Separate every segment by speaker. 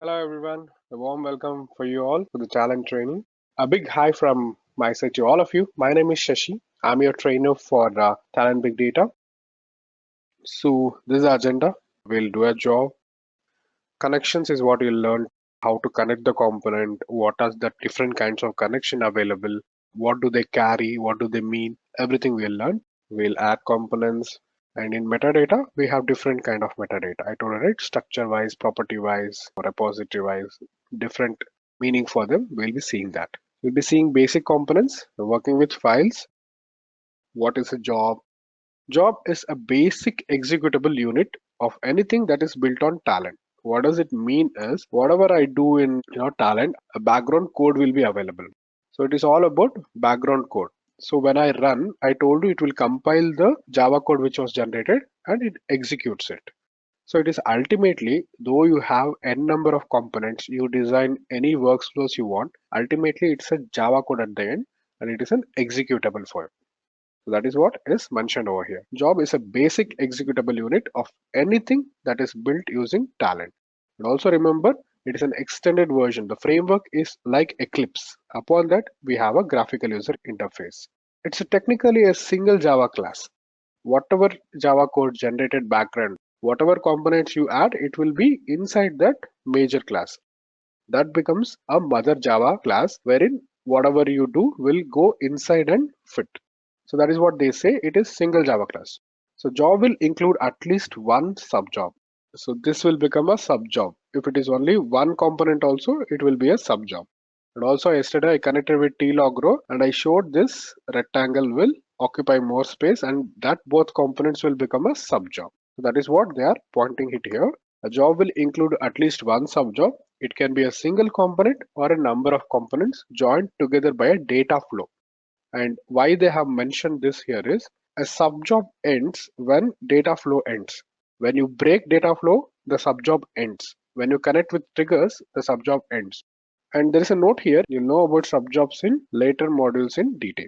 Speaker 1: Hello everyone, a warm welcome for you all to the talent training. A big hi from my side to all of you. My name is Shashi. I'm your trainer for Talent Big Data. So this is the agenda. We'll do a job. Connections is what you'll learn how to connect the component, what are the different kinds of connection available, what do they carry, what do they mean, everything we'll learn. We'll add components and in metadata, we have different kind of metadata. I told you, right? Structure wise, property wise, repository wise, different meaning for them. We'll be seeing that. We'll be seeing basic components, working with files. What is a job? Job is a basic executable unit of anything that is built on Talend. What does it mean is whatever I do in Talend, a background code will be available. So it is all about background code. So when I run, I told you it will compile the Java code which was generated and it executes it. So it is ultimately, though you have n number of components, you design any workflows you want, ultimately it's a Java code at the end and it is an executable for you. So that is what is mentioned over here. Job is a basic executable unit of anything that is built using Talend. And also remember, it is an extended version. The framework is like Eclipse. Upon that, we have a graphical user interface. It's technically a single Java class. Whatever Java code generated background, whatever components you add, it will be inside that major class. That becomes a mother Java class wherein whatever you do will go inside and fit. So that is what they say. It is single Java class. So job will include at least one subjob. So this will become a subjob. If it is only one component also, it will be a subjob. And also yesterday I connected with TLOG Row and I showed this rectangle will occupy more space and that both components will become a subjob. So that is what they are pointing it here. A job will include at least one subjob. It can be a single component or a number of components joined together by a data flow. And why they have mentioned this here is a subjob ends when data flow ends. When you break data flow, the subjob ends. When you connect with triggers, the subjob ends. And there is a note here, you'll know about subjobs in later modules in detail.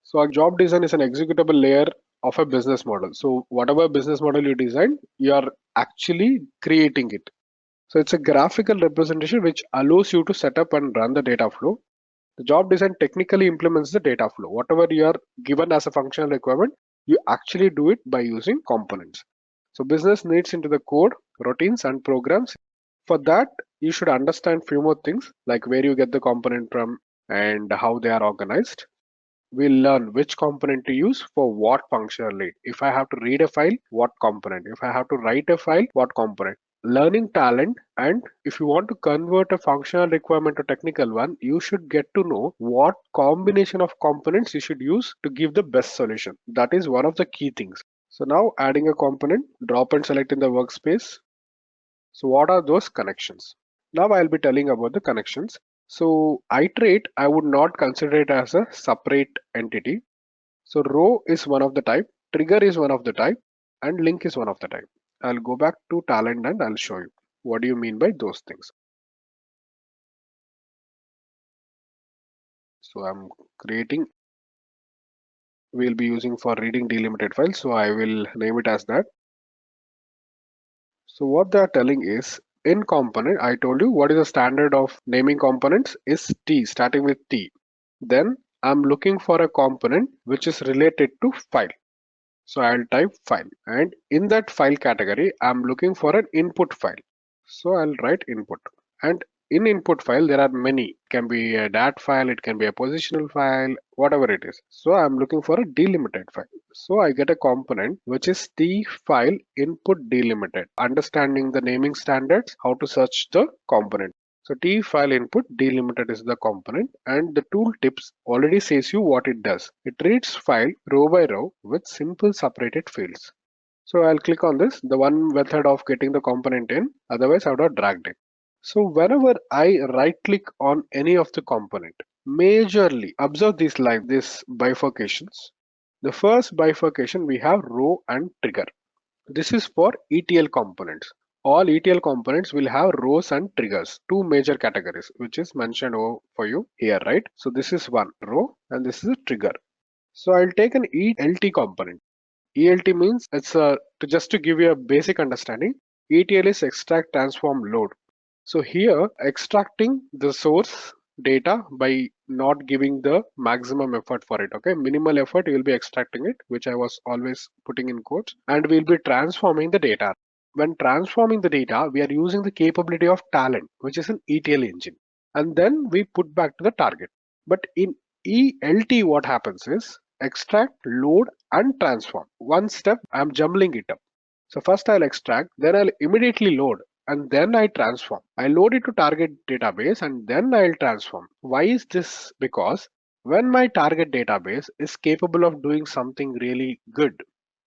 Speaker 1: So a job design is an executable layer of a business model. So whatever business model you design, you are actually creating it. So it's a graphical representation which allows you to set up and run the data flow. The job design technically implements the data flow. Whatever you are given as a functional requirement, you actually do it by using components. So business needs into the code, routines and programs. For that, you should understand few more things like where you get the component from and how they are organized. We'll learn which component to use for what functionality. If I have to read a file, what component? If I have to write a file, what component? Learning Talend, and if you want to convert a functional requirement to technical one, you should get to know what combination of components you should use to give the best solution. That is one of the key things. So now adding a component, drop and select in the workspace. So what are those connections? Now I'll be telling about the connections. So iterate, I would not consider it as a separate entity. So row is one of the type, trigger is one of the type, and link is one of the type. I'll go back to Talend and I'll show you. What do you mean by those things? So I'm creating, we'll be using for reading delimited files. So I will name it as that. So what they're telling is in component, I told you what is the standard of naming components is T, starting with T. Then I'm looking for a component which is related to file. So I'll type file and in that file category, I'm looking for an input file. So I'll write input and in input file, there are many. It can be a dat file, it can be a positional file, whatever it is. So I'm looking for a delimited file. So I get a component which is T file input delimited. Understanding the naming standards, how to search the component. So T file input delimited is the component and the tool tips already says you what it does. It reads file row by row with simple separated fields. So I'll click on this, the one method of getting the component in, otherwise I would have dragged it. So whenever I right click on any of the component, majorly observe these lines, these bifurcations. The first bifurcation we have row and trigger. This is for ETL components. All ETL components will have rows and triggers, two major categories, which is mentioned over for you here, right? So this is one row and this is a trigger. So I'll take an ELT component. ELT means it's just to give you a basic understanding. ETL is extract, transform, load. So here, extracting the source data by not giving the maximum effort for it. Okay, minimal effort, you will be extracting it, which I was always putting in quotes, and we'll be transforming the data. When transforming the data, we are using the capability of Talend, which is an ETL engine, and then we put back to the target. But in ELT, what happens is extract, load, and transform. One step, I'm jumbling it up. So first I'll extract, then I'll immediately load, and then I transform. I load it to target database and then I'll transform. Why is this? Because when my target database is capable of doing something really good,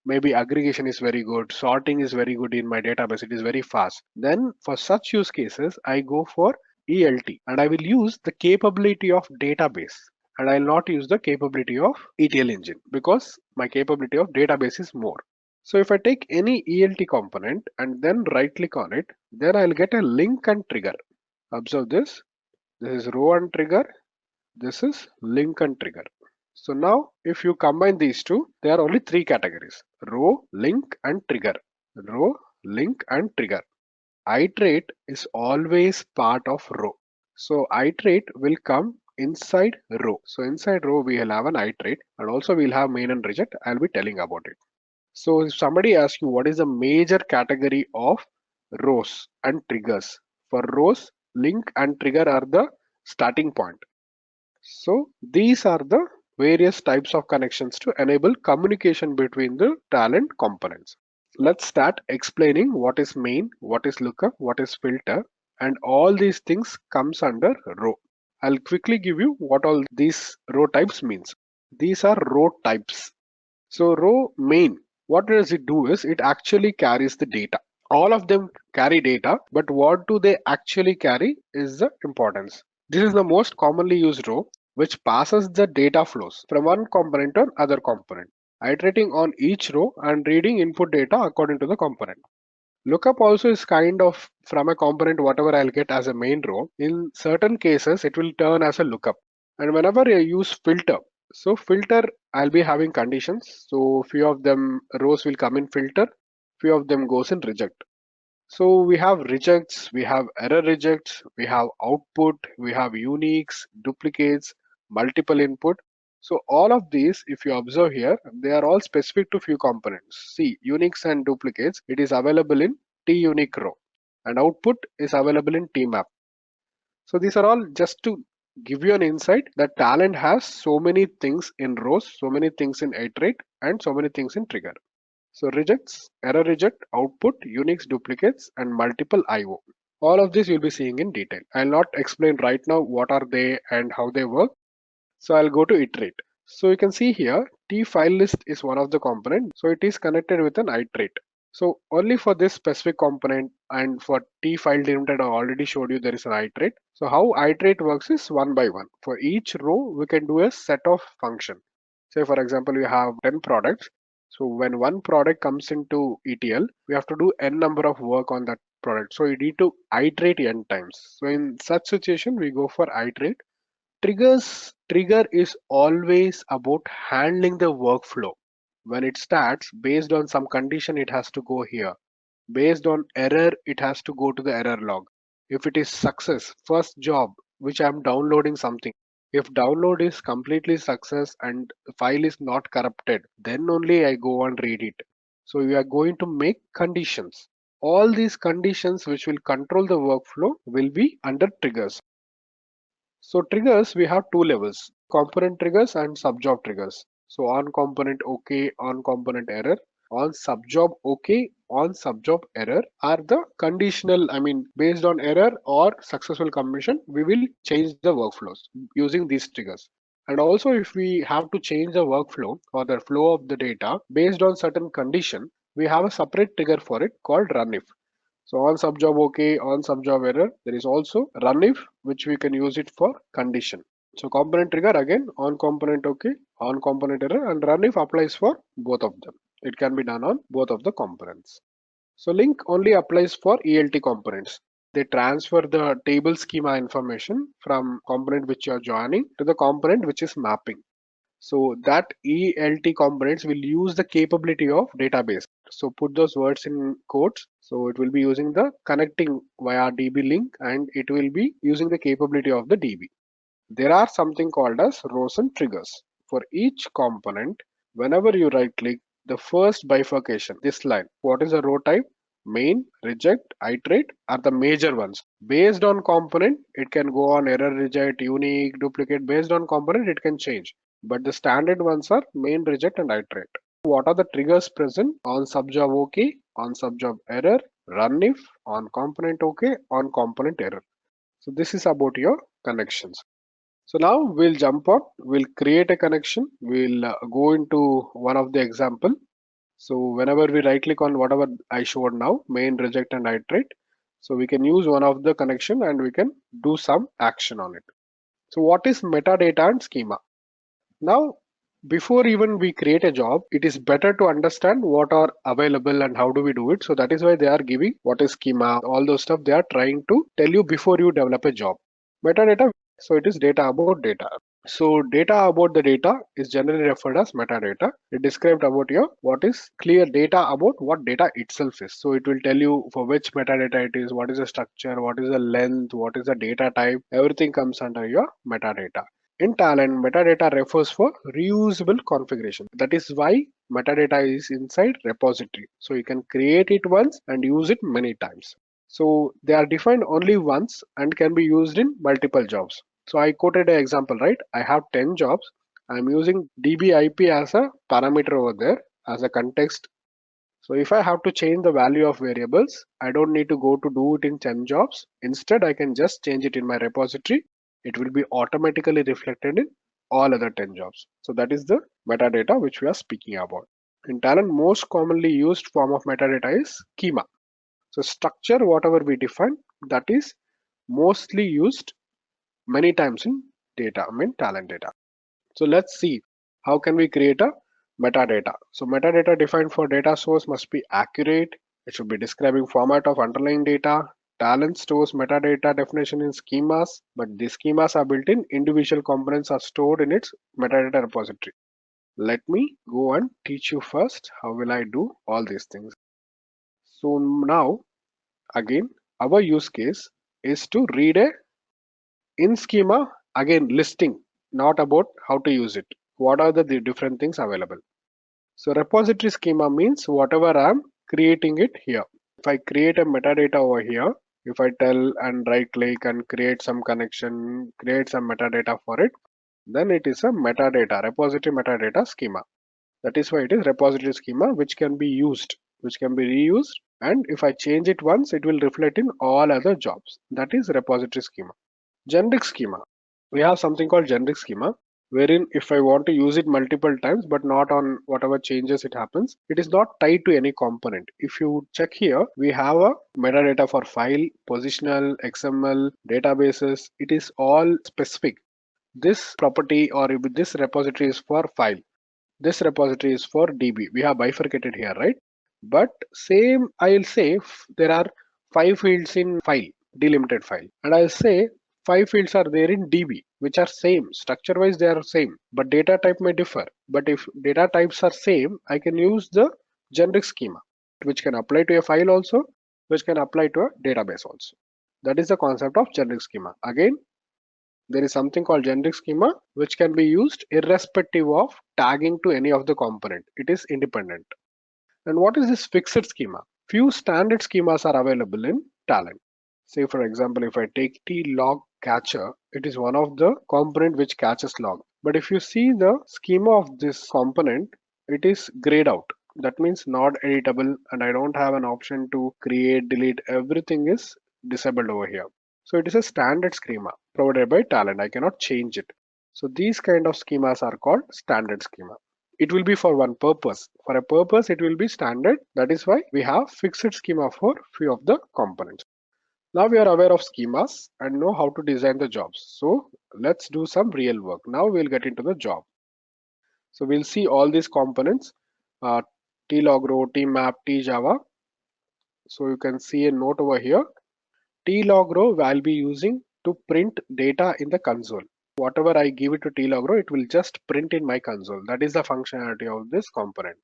Speaker 1: maybe aggregation is very good, sorting is very good in my database, it is very fast. Then for such use cases, I go for ELT and I will use the capability of database and I'll not use the capability of ETL engine because my capability of database is more. So if I take any ELT component and then right click on it, then I'll get a link and trigger. Observe this. This is row and trigger. This is link and trigger. So now if you combine these two, there are only three categories: row, link and trigger. Row, link and trigger. Iterate is always part of row. So iterate will come inside row. So inside row we will have an iterate and also we'll have main and reject. I'll be telling about it. So if somebody asks you what is the major category of rows and triggers, for rows, link and trigger are the starting point. So these are the various types of connections to enable communication between the Talend components. Let's start explaining what is main, what is lookup, what is filter, and all these things comes under row. I'll quickly give you what all these row types means. These are row types. So row main, what does it do is it actually carries the data. All of them carry data, but what do they actually carry is the importance. This is the most commonly used row, which passes the data flows from one component to another component, iterating on each row and reading input data according to the component. Lookup also is kind of from a component whatever I'll get as a main row. In certain cases, it will turn as a lookup. And whenever I use filter, so filter, I'll be having conditions. So few of them rows will come in filter, few of them goes in reject. So we have rejects, we have error rejects, we have output, we have uniques, duplicates, multiple input. So all of these, if you observe here, they are all specific to few components. See, uniques and duplicates, it is available in T-unique row, and output is available in T-map. So these are all just to give you an insight that Talend has so many things in rows, so many things in iterate, and so many things in trigger. So rejects, error reject, output, Unix duplicates, and multiple IO. All of this you'll be seeing in detail. I'll not explain right now what are they and how they work. So I'll go to iterate. So you can see here, T file list is one of the components. So it is connected with an iterate. So only for this specific component and for T file delimited, I already showed you there is an iterate. So how iterate works is one by one. For each row, we can do a set of function. Say for example, we have 10 products. So when one product comes into ETL, we have to do n number of work on that product. So you need to iterate n times. So in such situation, we go for iterate. Trigger is always about handling the workflow. When it starts, based on some condition, it has to go here. Based on error, it has to go to the error log. If it is success, first job, which I'm downloading something. If download is completely success and the file is not corrupted, then only I go and read it. So you are going to make conditions. All these conditions which will control the workflow will be under triggers. So triggers, we have two levels: component triggers and subjob triggers. So on component OK, on component error, on subjob OK, on subjob error are the conditional, I mean, based on error or successful completion, we will change the workflows using these triggers. And also if we have to change the workflow or the flow of the data based on certain condition, we have a separate trigger for it called runif. So on subjob OK, on subjob error, there is also runif, which we can use it for condition. So component trigger again on component OK, on component error, and runif applies for both of them. It can be done on both of the components. So link only applies for ELT components. They transfer the table schema information from component which you are joining to the component which is mapping. So that ELT components will use the capability of database. So put those words in quotes. So it will be using the connecting via DB link, and it will be using the capability of the DB. There are something called as rows and triggers. For each component, whenever you right click, the first bifurcation, this line, what is the row type? Main, reject, iterate are the major ones. Based on component, it can go on error, reject, unique, duplicate. Based on component, it can change. But the standard ones are main, reject, and iterate. What are the triggers present? On subjob OK, on subjob error, run if, on component OK, on component error. So this is about your connections. So now we'll jump on, we'll create a connection, we'll go into one of the example. So whenever we right click on whatever I showed now, main, reject, and iterate, so we can use one of the connection and we can do some action on it. So what is metadata and schema? Now, before even we create a job, it is better to understand what are available and how do we do it. So that is why they are giving what is schema, all those stuff they are trying to tell you before you develop a job. Metadata, so it is data about data. So data about the data is generally referred as metadata. It described about your what is clear data about what data itself is. So it will tell you for which metadata it is, what is the structure, what is the length, what is the data type. Everything comes under your metadata. In Talend, metadata refers for reusable configuration. That is why metadata is inside repository. So you can create it once and use it many times. So they are defined only once and can be used in multiple jobs. So I quoted an example, right? I have 10 jobs. I'm using DBIP as a parameter over there as a context. So if I have to change the value of variables, I don't need to go to do it in 10 jobs. Instead, I can just change it in my repository. It will be automatically reflected in all other 10 jobs. So that is the metadata which we are speaking about. In Talend, most commonly used form of metadata is schema. So structure, whatever we define, that is mostly used many times in data, Talend data. So let's see how can we create a metadata. So metadata defined for data source must be accurate. It should be describing format of underlying data. Talend stores metadata definition in schemas, but these schemas are built in. Individual components are stored in its metadata repository. Let me go and teach you first how will I do all these things. So now again, our use case is to read a in schema, again listing, not about how to use it. What are the different things available? So repository schema means whatever I'm creating it here. If I create a metadata over here, if I tell and right click and create some connection, create some metadata for it, then it is a metadata, repository metadata schema. That is why it is repository schema, which can be used, which can be reused. And if I change it once, it will reflect in all other jobs. That is repository schema. Generic schema. We have something called generic schema, wherein if I want to use it multiple times, but not on whatever changes it happens, it is not tied to any component. If you check here, we have a metadata for file, positional, XML, databases. It is all specific. This property or this repository is for file. This repository is for DB. We have bifurcated here, right? But same, I'll say there are 5 fields in file, delimited file. And I'll say 5 fields are there in DB, which are same. Structure wise, they are same, but data type may differ. But if data types are same, I can use the generic schema, which can apply to a file also, which can apply to a database also. That is the concept of generic schema. Again, there is something called generic schema, which can be used irrespective of tagging to any of the component. It is independent. And what is this fixed schema? Few standard schemas are available in Talend. Say for example, if I take TLOG catcher, it is one of the component which catches log. But if you see the schema of this component, it is grayed out. That means not editable, and I don't have an option to create, delete. Everything is disabled over here. So it is a standard schema provided by Talend. I cannot change it. So these kind of schemas are called standard schema. It will be for one purpose. For a purpose, it will be standard. That is why we have fixed schema for few of the components. Now we are aware of schemas and know how to design the jobs. So let's do some real work. Now we'll get into the job. So we'll see all these components, TLOG Row, TMap, TJava. So you can see a note over here. TLOG Row I'll be using to print data in the console. Whatever I give it to TLOG Row, it will just print in my console. That is the functionality of this component.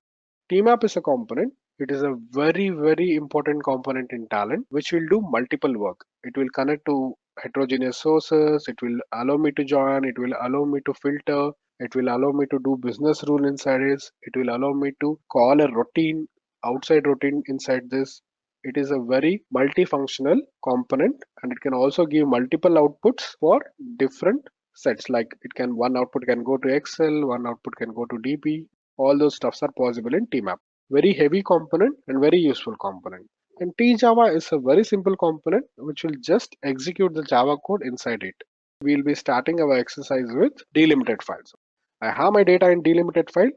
Speaker 1: TMap is a component It is a very important component in Talend, which will do multiple work. It will connect to heterogeneous sources. It will allow me to join. It will allow me to filter. It will allow me to do business rule inside it. It will allow me to call a routine, outside routine inside this. It is a very multifunctional component, and it can also give multiple outputs for different sets. Like one output can go to Excel, one output can go to DB. All those stuffs are possible in TMAP. Very heavy component and very useful component. And tjava is a very simple component which will just execute the Java code inside it. We'll be starting our exercise with delimited files. I have my data in delimited file.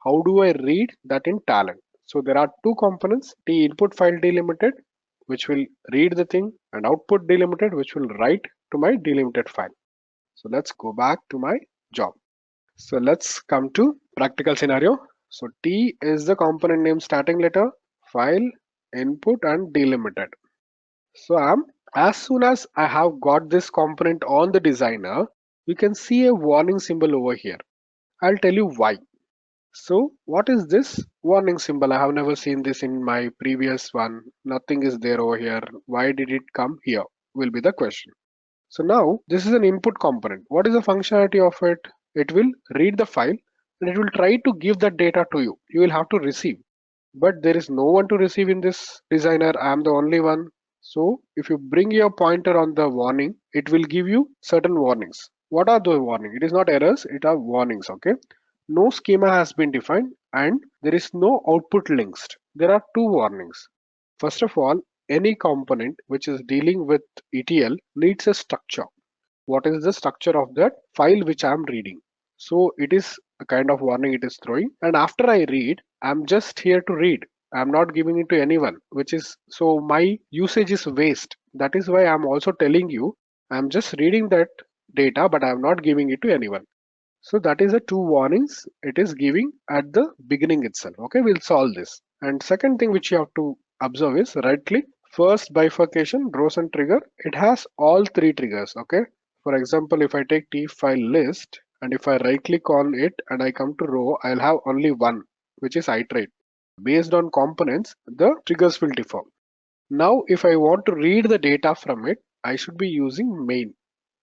Speaker 1: How do I read that in Talend? So there are two components, T input file delimited, which will read the thing, and output delimited, which will write to my delimited file. So let's go back to my job. So let's come to practical scenario. So T is the component name starting letter, file, input and delimited. So as soon as I have got this component on the designer, you can see a warning symbol over here. I'll tell you why. So what is this warning symbol? I have never seen this in my previous one. Nothing is there over here. Why did it come here? Will be the question. So now this is an input component. What is the functionality of it? It will read the file and it will try to give that data to you. You will have to receive. But there is no one to receive in this designer. I am the only one. So if you bring your pointer on the warning, it will give you certain warnings. What are those warnings? It is not errors, it are warnings. Okay. No schema has been defined and there is no output links. There are two warnings. First of all, any component which is dealing with ETL needs a structure. What is the structure of that file which I am reading? So it is a kind of warning it is throwing. And after I read, I'm just here to read. I'm not giving it to anyone, which is so my usage is waste. That is why I'm also telling you I'm just reading that data, but I'm not giving it to anyone. So that is the two warnings it is giving at the beginning itself. Okay, we'll solve this. And second thing which you have to observe is right click, first bifurcation, rows and trigger. It has all three triggers. Okay. For example, if I take T file list and if I right click on it and I come to row, I'll have only one, which is iterate. Based on components, the triggers will differ. Now, if I want to read the data from it, I should be using main.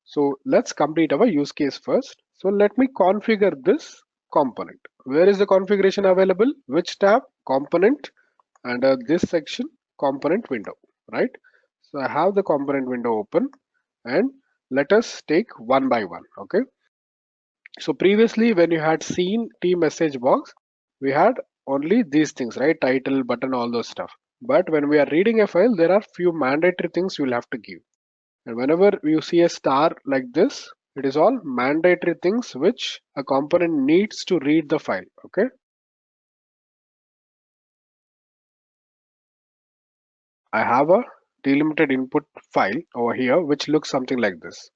Speaker 1: So let's complete our use case first. So let me configure this component. Where is the configuration available? Which tab? Component, under this section, component window, right? So I have the component window open and let us take one by one. Okay. So previously when you had seen T message box, we had only these things, right? Title, button, all those stuff. But when we are reading a file, there are few mandatory things you'll have to give. And whenever you see a star like this, it is all mandatory things which a component needs to read the file. Okay. I have a delimited input file over here, which looks something like this.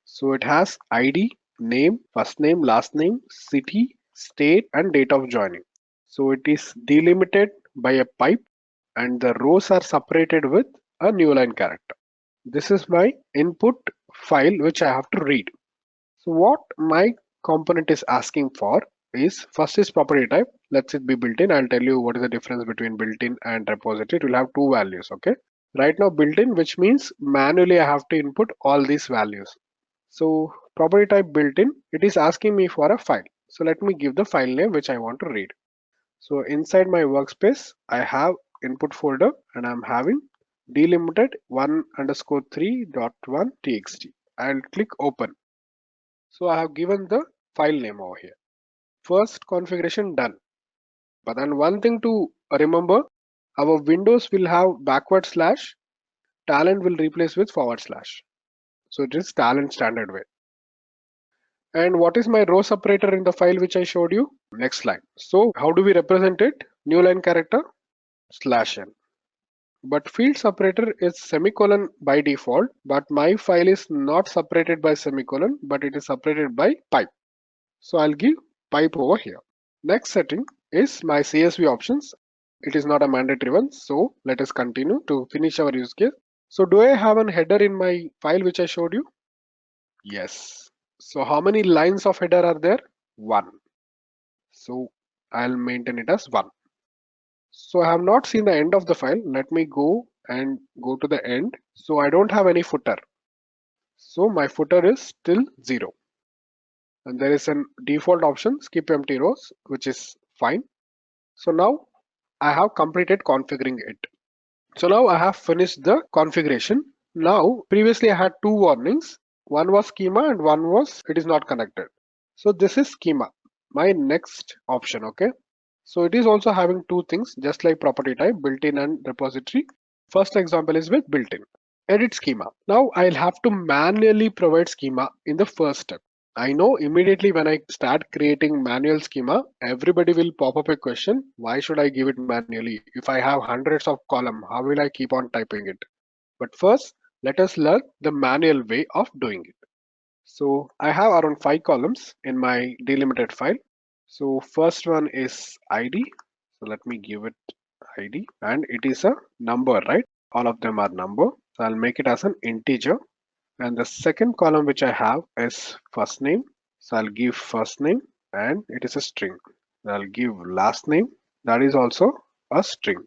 Speaker 1: So it has ID, name, first name, last name, city, state, and date of joining. So it is delimited by a pipe and the rows are separated with a new line character. This is my input file which I have to read. So what my component is asking for is first is property type. Let's it be built-in. I'll tell you what is the difference between built-in and repository. It will have two values. Okay. Right now built-in, which means manually I have to input all these values. So property type built-in, it is asking me for a file. So let me give the file name which I want to read. So inside my workspace, I have input folder and I'm having delimited 1_3.1 txt. I'll click open. So I have given the file name over here. First configuration done. But then one thing to remember, our windows will have backward slash, Talend will replace with forward slash. So it is Talend standard way. And what is my row separator in the file which I showed you? Next line. So how do we represent it? New line character /n. But field separator is semicolon by default, but my file is not separated by semicolon, but it is separated by pipe. So I'll give pipe over here. Next setting is my CSV options. It is not a mandatory one. So let us continue to finish our use case. So do I have a header in my file which I showed you? Yes. So how many lines of header are there? One. So I'll maintain it as 1. So I have not seen the end of the file. Let me go and go to the end. So I don't have any footer. So my footer is still 0. And there is an default option, skip empty rows, which is fine. So now I have completed configuring it. So now I have finished the configuration. Now previously I had 2 warnings. One was schema and one was it is not connected. So this is schema, my next option. Okay. So it is also having 2 things just like property type, built-in and repository. First example is with built-in. Edit schema. Now I'll have to manually provide schema in the first step. I know immediately when I start creating manual schema, everybody will pop up a question, why should I give it manually? If I have hundreds of columns, how will I keep on typing it? But first, let us learn the manual way of doing it. So I have around 5 columns in my delimited file. So first one is ID. So let me give it ID and it is a number, right? All of them are number. So I'll make it as an integer. And the second column which I have is first name. So I'll give first name and it is a string. I'll give last name. That is also a string.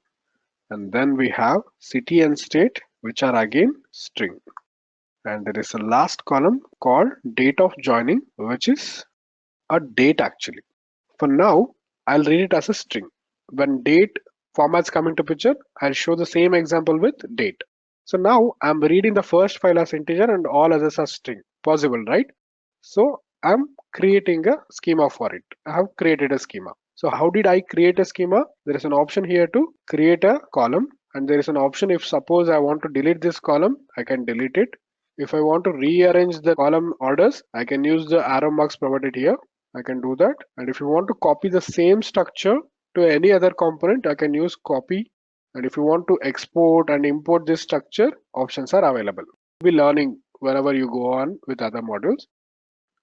Speaker 1: And then we have city and state, which are again string. And there is a last column called date of joining, which is a date actually. For now, I'll read it as a string. When date formats come into picture, I'll show the same example with date. So now I'm reading the first file as integer and all others are string. Possible, right? So I'm creating a schema for it. I have created a schema. So how did I create a schema? There is an option here to create a column, and there is an option if suppose I want to delete this column, I can delete it. If I want to rearrange the column orders, I can use the arrow marks provided here. I can do that. And if you want to copy the same structure to any other component, I can use copy. And if you want to export and import this structure, options are available. You'll be learning whenever you go on with other modules.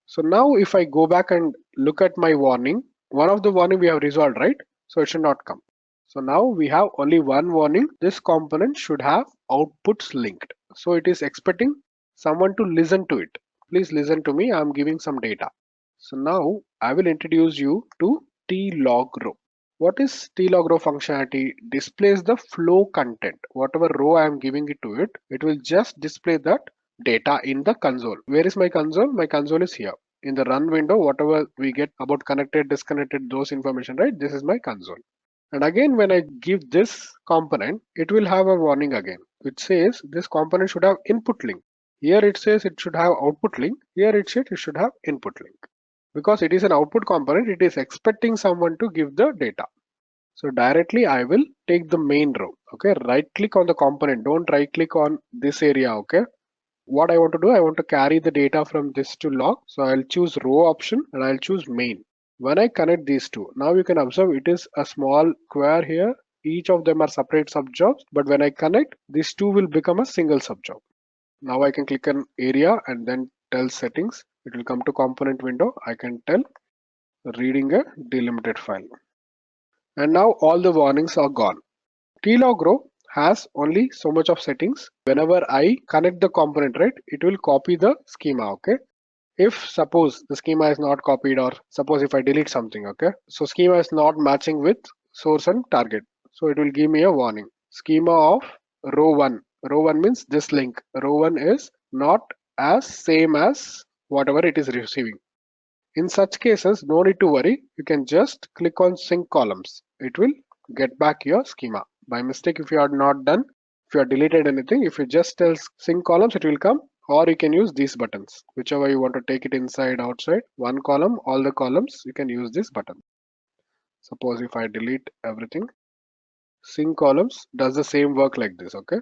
Speaker 1: So now if I go back and look at my warning, one of the warning we have resolved, right? So it should not come. So now we have only one warning. This component should have outputs linked. So it is expecting someone to listen to it. Please listen to me. I'm giving some data. So now I will introduce you to TLOG Row. What is TLOG Row functionality? Displays the flow content. Whatever row I am giving it to it, it will just display that data in the console. Where is my console? My console is here. In the run window, whatever we get about connected, disconnected, those information, right? This is my console. And again, when I give this component, it will have a warning again, which says this component should have input link. Here it says it should have output link. Here it says it should have input link. Because it is an output component, it is expecting someone to give the data. So directly I will take the main row. Okay, right click on the component. Don't right click on this area. Okay. What I want to do, I want to carry the data from this to log. So I'll choose row option and I'll choose main. When I connect these two, now you can observe it is a small square here. Each of them are separate subjobs, but when I connect, these two will become a single subjob. Now I can click on area and then tell settings. It will come to component window. I can tell reading a delimited file. And now all the warnings are gone. TLOG Row has only so much of settings. Whenever I connect the component, right, it will copy the schema. Okay. If suppose the schema is not copied, or suppose if I delete something, okay, so schema is not matching with source and target, so it will give me a warning. Schema of row 1. Row 1 means this link. Row 1 is not as same as whatever it is receiving. In such cases, no need to worry. You can just click on sync columns. It will get back your schema. By mistake, if you are not done, if you have deleted anything, if you just tell sync columns, it will come. Or you can use these buttons, whichever you want to take it inside, outside. One column, all the columns, you can use this button. Suppose if I delete everything, sync columns does the same work like this. Okay.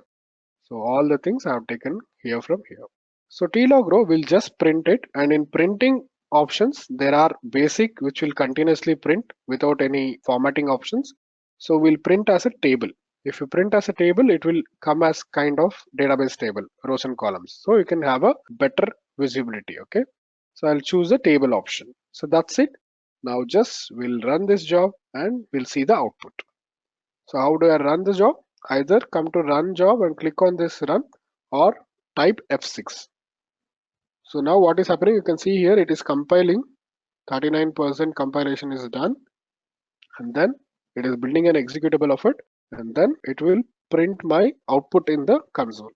Speaker 1: So all the things I have taken here from here. So TLOG Row will just print it, and in printing options, there are basic which will continuously print without any formatting options. So we'll print as a table. If you print as a table, it will come as kind of database table, rows and columns. So you can have a better visibility. Okay. So I'll choose the table option. So that's it. Now just we'll run this job and we'll see the output. So how do I run the job? Either come to run job and click on this run, or type F6. So now what is happening, you can see here it is compiling. 39% compilation is done. and then it is building an executable of it, and then it will print my output in the console.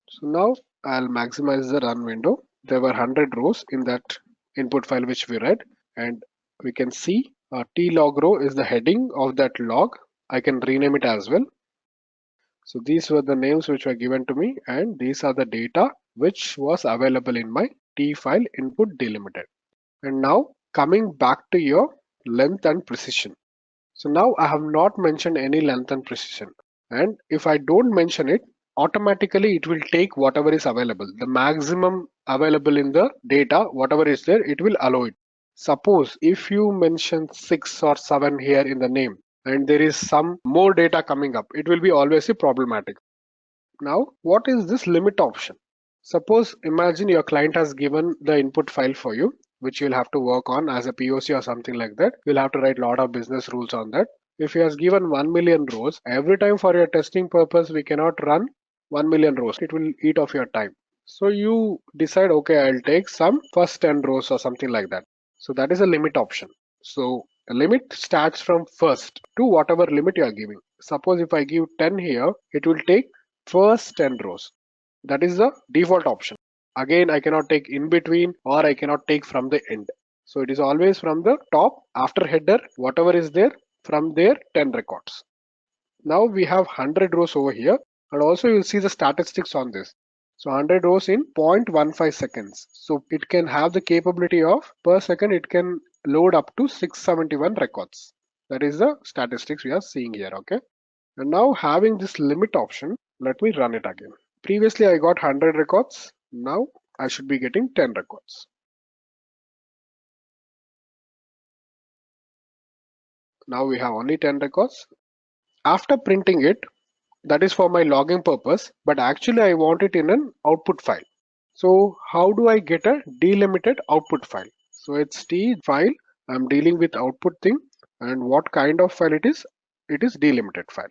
Speaker 1: So now I'll maximize the run window. There were 100 rows in that input file which we read, and we can see TLOG row is the heading of that log. I can rename it as well. So these were the names which were given to me, and these are the data which was available in my T file input delimited. And now coming back to your length and precision. So now I have not mentioned any length and precision. And if I don't mention it, automatically it will take whatever is available. The maximum available in the data, whatever is there, it will allow it. Suppose if you mention 6 or 7 here in the name, and there is some more data coming up, it will be always a problematic. Now, what is this limit option? Suppose imagine your client has given the input file for you, which you'll have to work on as a POC or something like that. You'll have to write a lot of business rules on that. If he has given 1 million rows, every time for your testing purpose, we cannot run 1 million rows. It will eat off your time. So you decide, okay, I'll take some first 10 rows or something like that. So that is a limit option. So a limit starts from first to whatever limit you are giving. Suppose if I give 10 here, it will take first 10 rows. That is the default option. Again, I cannot take in between or I cannot take from the end. So it is always from the top after header, whatever is there, from there 10 records. Now we have 100 rows over here, and also you'll see the statistics on this. So 100 rows in 0.15 seconds. So it can have the capability of per second, it can load up to 671 records. That is the statistics we are seeing here. Okay. And now having this limit option, let me run it again. Previously I got 100 records. Now I should be getting 10 records. Now we have only 10 records. After printing it, that is for my logging purpose, but actually I want it in an output file. So how do I get a delimited output file? So it's T file, I'm dealing with output thing, and what kind of file it is delimited file.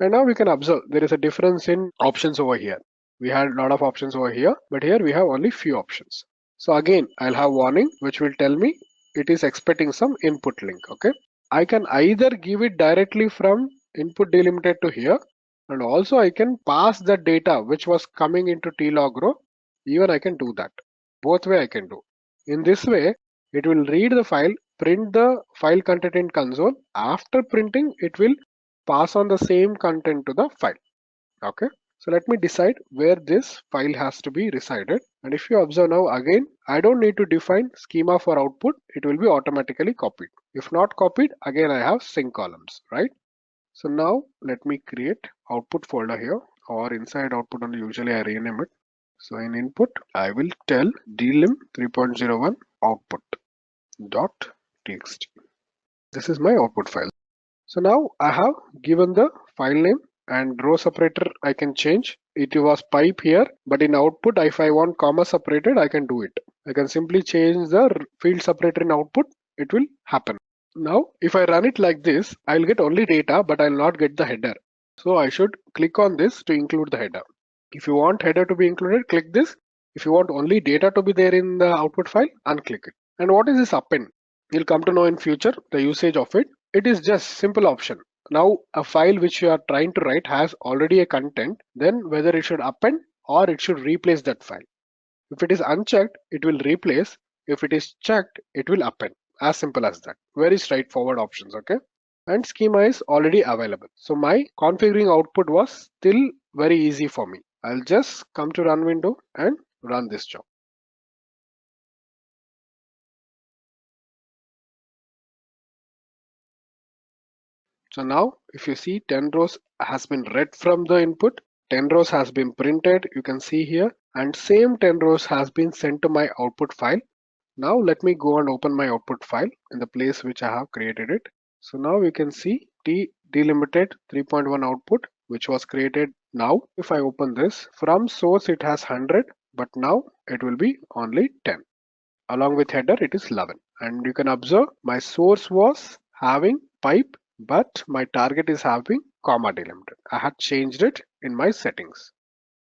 Speaker 1: And now we can observe there is a difference in options over here. We had a lot of options over here, but here we have only few options. So again, I'll have warning which will tell me it is expecting some input link. Okay, I can either give it directly from input delimited to here, and also I can pass the data which was coming into TLOG row. Even I can do that. Both way I can do. In this way, it will read the file, print the file content in console. After printing, it will pass on the same content to the file. Okay, so let me decide where this file has to be resided. And if you observe now, again, I don't need to define schema for output. It will be automatically copied. If not copied, again I have sync columns, right? So now let me create output folder here, or inside output only, usually I rename it. So in input, I will tell delim 3.01 output dot txt. This is my output file. So now I have given the file name, and row separator I can change. It was pipe here, but in output, if I want comma separated, I can do it. I can simply change the field separator in output. It will happen. Now, if I run it like this, I'll get only data, but I'll not get the header. So I should click on this to include the header. If you want header to be included, click this. If you want only data to be there in the output file, unclick it. And what is this append? You'll come to know in future the usage of it. It is just simple option. Now a file which you are trying to write has already a content, then whether it should append or it should replace that file. If it is unchecked, it will replace. If it is checked, it will append. As simple as that. Very straightforward options. Okay. And schema is already available. So my configuring output was still very easy for me. I'll just come to run window and run this job. So now if you see 10 rows has been read from the input, 10 rows has been printed, you can see here, and same 10 rows has been sent to my output file. Now let me go and open my output file in the place which I have created it. So now we can see T delimited 3.1 output which was created now. If I open this, from source it has 100, but now it will be only 10. Along with header it is 11. And you can observe my source was having pipe, but my target is having comma delimited. I had changed it in my settings.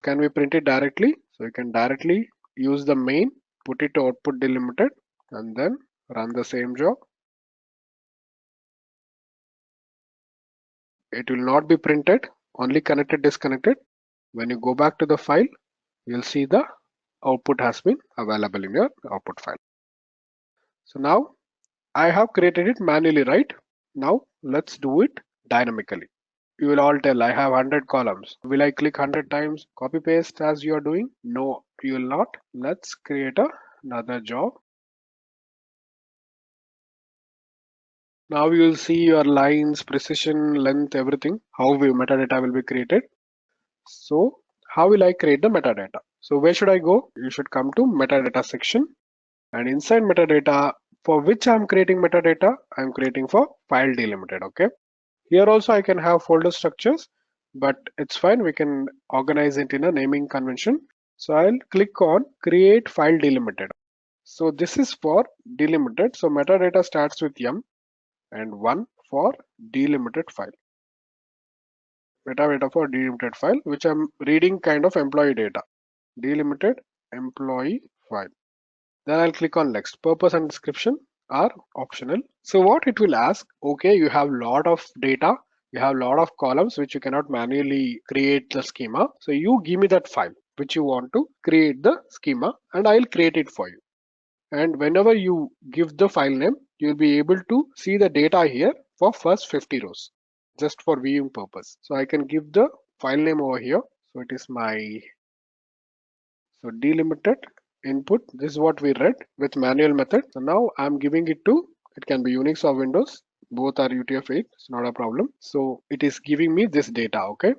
Speaker 1: Can we print it directly? So you can directly use the main, put it to output delimited, and then Run the same job. It will not be printed, only connected, disconnected. When you go back to the file, you'll see the output has been available in your output file. So now I have created it manually, right? Now let's do it dynamically. You will all tell I have 100 columns. Will I click 100 times, copy paste as you are doing? No, you will not. Let's create another job. Now you will see your lines, precision, length, everything, how metadata will be created. So how will I create the metadata? So where should I go? You should come to metadata section, and inside metadata, for which I'm creating metadata, I'm creating for file delimited. Okay. Here also I can have folder structures, but it's fine. We can organize it in a naming convention. So I'll click on create file delimited. So this is for delimited. So metadata starts with M and 1 for delimited file. Metadata for delimited file, which I'm reading kind of employee data. Delimited employee file. Then I'll click on next. Purpose and description are optional. So what it will ask, okay, you have lot of data, you have lot of columns which you cannot manually create the schema. So you give me that file which you want to create the schema, and I'll create it for you. And whenever you give the file name, you'll be able to see the data here for first 50 rows, just for viewing purpose. So I can give the file name over here. So it is my delimited input. This is what we read with manual method. So now I'm giving it to, it can be Unix or Windows, both are UTF-8, it's not a problem. So it is giving me this data. Okay,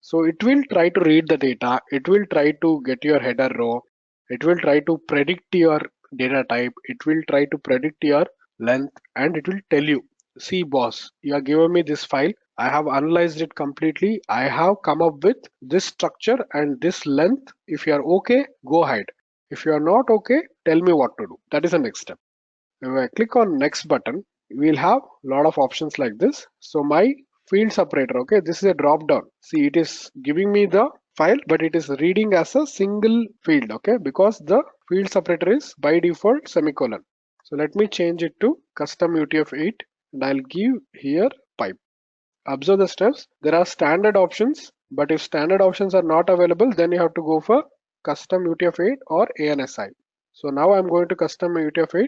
Speaker 1: so it will try to read the data, it will try to get your header row, it will try to predict your data type, it will try to predict your length, and it will tell you, see boss, you are giving me this file, I have analyzed it completely, I have come up with this structure and this length. If you are okay, go ahead. If you are not okay, tell me what to do. That is the next step. If I click on next button, we'll have a lot of options like this. So my field separator, okay, this is a drop down. See, it is giving me the file, but it is reading as a single field, okay, because the field separator is by default semicolon. So let me change it to custom UTF-8, and I'll give here pipe. Observe the steps. There are standard options, but if standard options are not available, then you have to go for custom UTF-8 or ANSI. So now I'm going to custom UTF-8,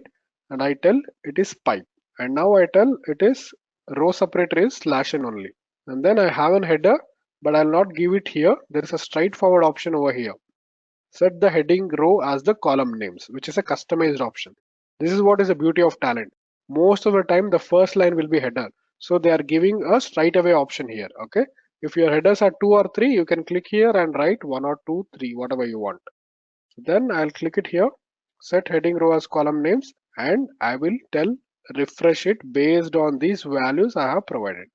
Speaker 1: and I tell it is pipe. And now I tell it is row separator is /n only. And then I have an header, but I'll not give it here. There is a straightforward option over here. Set the heading row as the column names, which is a customized option. This is what is the beauty of Talend. Most of the time, the first line will be header. So they are giving a straight away option here. Okay. If your headers are 2 or 3, you can click here and write 1 or 2, 3, whatever you want. Then I'll click it here, set heading row as column names, and I will tell refresh it based on these values I have provided.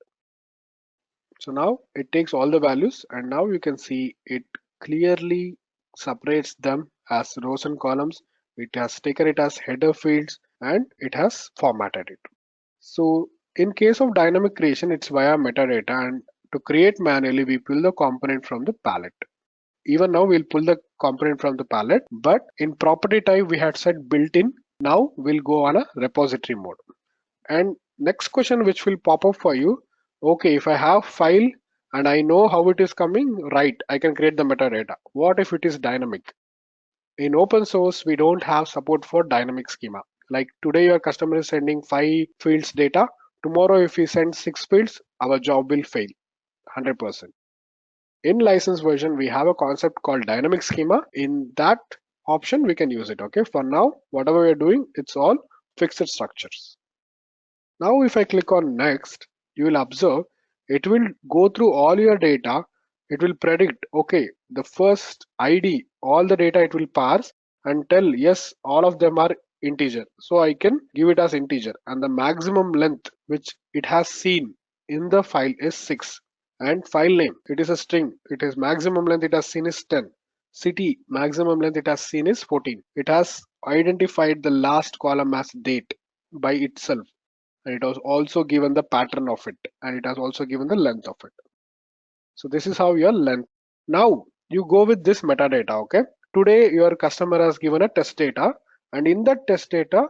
Speaker 1: So now it takes all the values, and now you can see it clearly separates them as rows and columns. It has taken it as header fields, and it has formatted it. So in case of dynamic creation, it's via metadata, and to create manually, we pull the component from the palette. Even now we'll pull the component from the palette, but in property type we had set built-in. Now we'll go on a repository mode. And next question which will pop up for you, okay, if I have file and I know how it is coming, right, I can create the metadata. What if it is dynamic? In open source, we don't have support for dynamic schema. Like today your customer is sending 5 fields data. Tomorrow if he sends 6 fields, our job will fail 100%. In license version, we have a concept called dynamic schema. In that option, we can use it. Okay, for now, whatever we're doing, it's all fixed structures. Now, if I click on next, you will observe it will go through all your data. It will predict, okay, the first ID, all the data it will parse and tell, yes, all of them are integer. So I can give it as integer, and the maximum length which it has seen in the file is 6. And file name, it is a string, it is maximum length it has seen is 10. City, maximum length it has seen is 14. It has identified the last column as date by itself, and it has also given the pattern of it, and it has also given the length of it. So this is how your length. Now you go with this metadata. Okay, today your customer has given a test data, and in that test data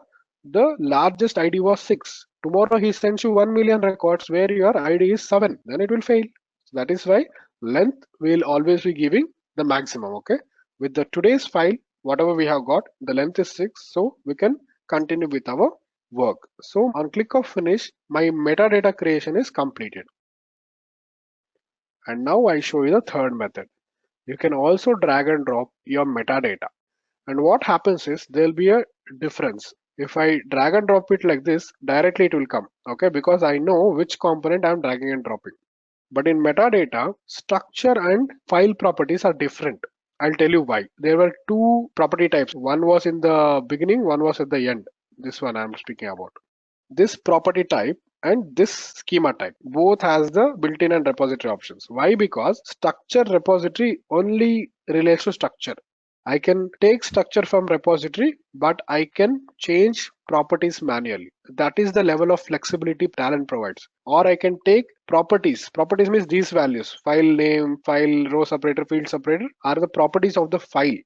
Speaker 1: the largest ID was 6. Tomorrow he sends you 1 million records where your ID is 7. Then it will fail. So that is why length will always be giving the maximum. Okay. With the today's file, whatever we have got, the length is 6. So we can continue with our work. So on click of finish, my metadata creation is completed. And now I show you the third method. You can also drag and drop your metadata. And what happens is there'll be a difference. If I drag and drop it like this, directly it will come. Okay, because I know which component I'm dragging and dropping. But in metadata, structure and file properties are different. I'll tell you why. There were two property types. One was in the beginning, one was at the end. This one I'm speaking about. This property type and this schema type both has the built-in and repository options. Why? Because structure repository only relates to structure. I can take structure from repository, but I can change properties manually. That is the level of flexibility Talend provides. Or I can take properties. Properties means these values: file name, file row separator, field separator are the properties of the file.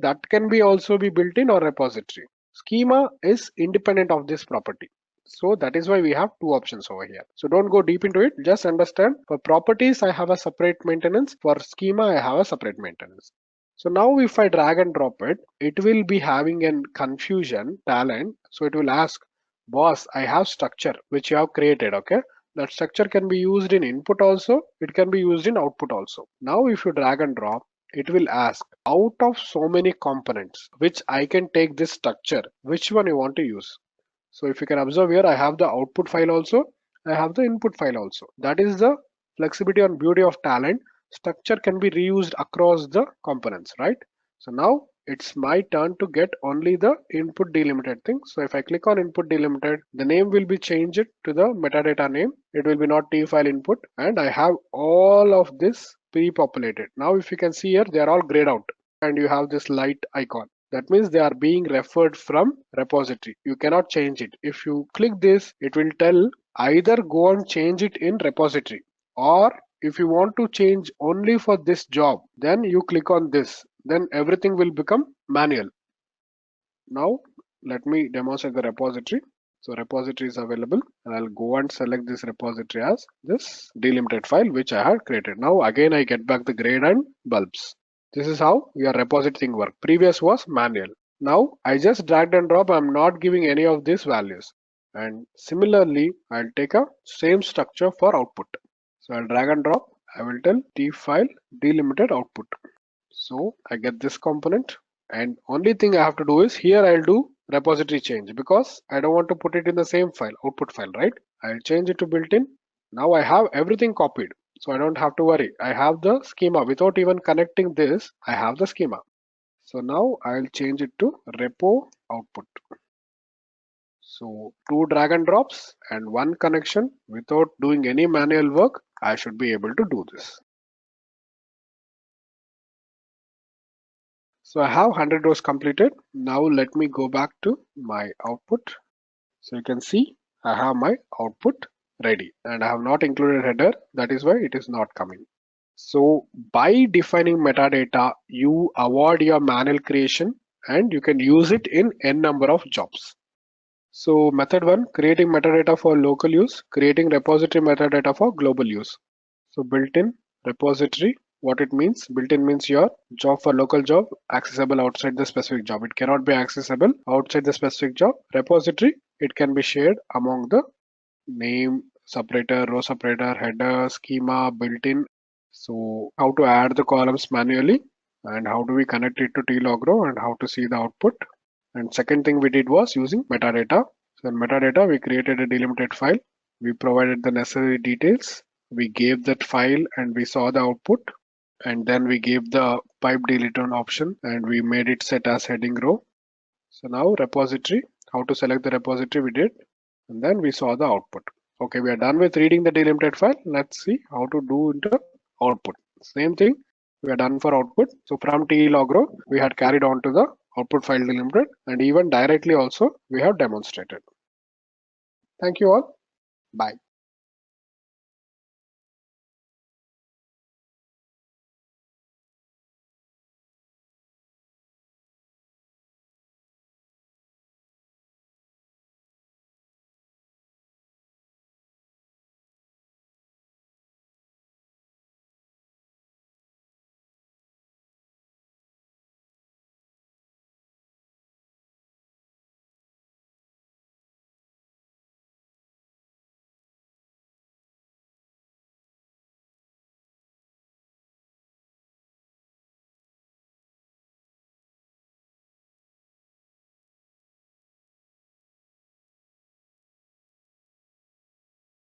Speaker 1: That can be also be built in or repository. Schema is independent of this property. So that is why we have two options over here. So don't go deep into it. Just understand, for properties, I have a separate maintenance. For schema, I have a separate maintenance. So now if I drag and drop it, it will be having a confusion Talend. So it will ask, boss, I have structure which you have created. Okay. That structure can be used in input also. It can be used in output also. Now if you drag and drop, it will ask, out of so many components which I can take this structure, which one you want to use? So if you can observe here, I have the output file also, I have the input file also. That is the flexibility and beauty of Talend. Structure can be reused across the components, right? So now it's my turn to get only the input delimited thing. So if I click on input delimited, the name will be changed to the metadata name. It will be not T file input, and I have all of this pre-populated. Now if you can see here, they are all grayed out and you have this light icon. That means they are being referred from repository. You cannot change it. If you click this, it will tell either go and change it in repository, or if you want to change only for this job, then you click on this. Then everything will become manual. Now let me demonstrate the repository. So repository is available, and I'll go and select this repository as this delimited file which I had created. Now again I get back the grade and bulbs. This is how your repository thing work. Previous was manual. Now I just dragged and drop. I'm not giving any of these values. And similarly, I'll take a same structure for output. So I'll drag and drop. I will tell T file delimited output. So I get this component, and only thing I have to do is here I'll do repository change because I don't want to put it in the same file, output file, right? I'll change it to built-in. Now I have everything copied. So I don't have to worry. I have the schema without even connecting this. I have the schema. So now I'll change it to repo output. So 2 drag and drops and 1 connection without doing any manual work. I should be able to do this. So I have 100 rows completed. Now let me go back to my output. So you can see I have my output ready, and I have not included header. That is why it is not coming. So by defining metadata, you avoid your manual creation and you can use it in n number of jobs. So method 1, creating metadata for local use, creating repository metadata for global use. So built-in repository, what it means, built-in means your job for local job accessible outside the specific job. It cannot be accessible outside the specific job. Repository, it can be shared among the name, separator, row separator, header, schema, built-in. So how to add the columns manually, and how do we connect it to TLOG Row, and how to see the output. And second thing we did was using metadata. So in metadata, we created a delimited file. We provided the necessary details. We gave that file and we saw the output. And then we gave the pipe delete on option and we made it set as heading row. So now repository, how to select the repository we did. And then we saw the output. Okay, we are done with reading the delimited file. Let's see how to do into output. Same thing, we are done for output. So from TLOG Row, we had carried on to the output file delimited, and even directly also we have demonstrated. Thank you all. Bye.